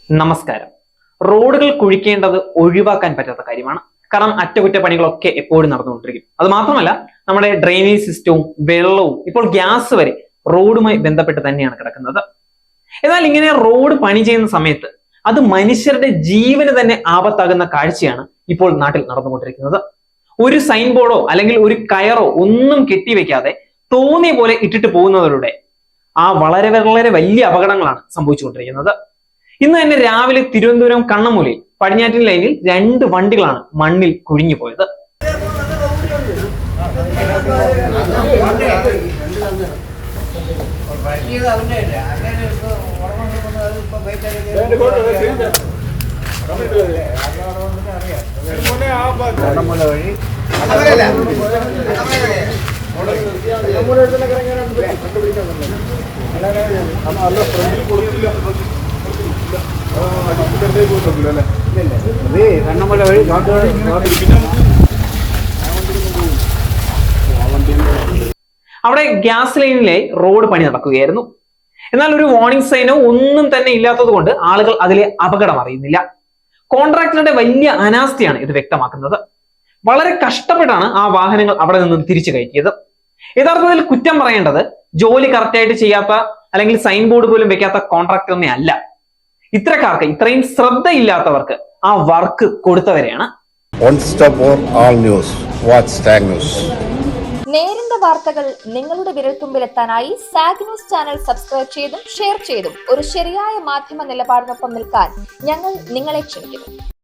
നമസ്കാരം. റോഡുകൾ കുഴിക്കേണ്ടത് ഒഴിവാക്കാൻ പറ്റാത്ത കാര്യമാണ്. കാരണം അറ്റകുറ്റപ്പണികളൊക്കെ എപ്പോഴും നടന്നുകൊണ്ടിരിക്കും. അത് മാത്രമല്ല, നമ്മുടെ ഡ്രെയിനേജ് സിസ്റ്റവും വെള്ളവും ഇപ്പോൾ ഗ്യാസ് വരെ റോഡുമായി ബന്ധപ്പെട്ട് തന്നെയാണ് കിടക്കുന്നത്. എന്നാൽ ഇങ്ങനെ റോഡ് പണി ചെയ്യുന്ന സമയത്ത് അത് മനുഷ്യരുടെ ജീവന് തന്നെ ആപത്താകുന്ന കാഴ്ചയാണ് ഇപ്പോൾ നാട്ടിൽ നടന്നുകൊണ്ടിരിക്കുന്നത്. ഒരു സൈൻ ബോർഡോ അല്ലെങ്കിൽ ഒരു കയറോ ഒന്നും കെട്ടിവെക്കാതെ തോന്നിയ പോലെ ഇട്ടിട്ട് പോകുന്നവരുടെ വളരെ വളരെ വലിയ അപകടങ്ങളാണ് സംഭവിച്ചുകൊണ്ടിരിക്കുന്നത്. ഇന്ന് തന്നെ രാവിലെ തിരുവനന്തപുരം കണ്ണമൂലയിൽ പടിഞ്ഞാറ്റിൻ ലൈനിൽ 2 വണ്ടികളാണ് മണ്ണിൽ കുഴിഞ്ഞു പോയത്. അവിടെ ഗ്യാസ് ലൈനിലെ റോഡ് പണി നടക്കുകയായിരുന്നു. എന്നാൽ ഒരു വാർണിംഗ് സൈനോ ഒന്നും തന്നെ ഇല്ലാത്തത് കൊണ്ട് ആളുകൾ അതിലെ അപകടം അറിയുന്നില്ല. കോൺട്രാക്ടറുടെ വലിയ അനാസ്ഥയാണ് ഇത് വ്യക്തമാക്കുന്നത്. വളരെ കഷ്ടപ്പെട്ടാണ് ആ വാഹനങ്ങൾ അവിടെ നിന്നും തിരിച്ചു കയറ്റിയത്. യഥാർത്ഥത്തിൽ കുറ്റം പറയേണ്ടത് ജോലി കറക്റ്റായിട്ട് ചെയ്യാത്ത അല്ലെങ്കിൽ സൈൻ ബോർഡ് പോലും വെക്കാത്ത കോൺട്രാക്ടറിനെ അല്ല, ഇത്തരക്കാർക്ക്, ഇത്രയും ശ്രദ്ധയില്ലാത്തവർക്ക് ആ വർക്ക് കൊടുത്തവരെയാണ്. നേരിന്റെ വാർത്തകൾ നിങ്ങളുടെ വിരൽത്തുമ്പിലെത്താനായി സാഗ് ന്യൂസ് ചാനൽ സബ്സ്ക്രൈബ് ചെയ്തും ഷെയർ ചെയ്തും ഒരു ശരിയായ മാധ്യമ നിലപാടിനൊപ്പം നിൽക്കാൻ ഞങ്ങൾ നിങ്ങളെ ക്ഷണിക്കുന്നു.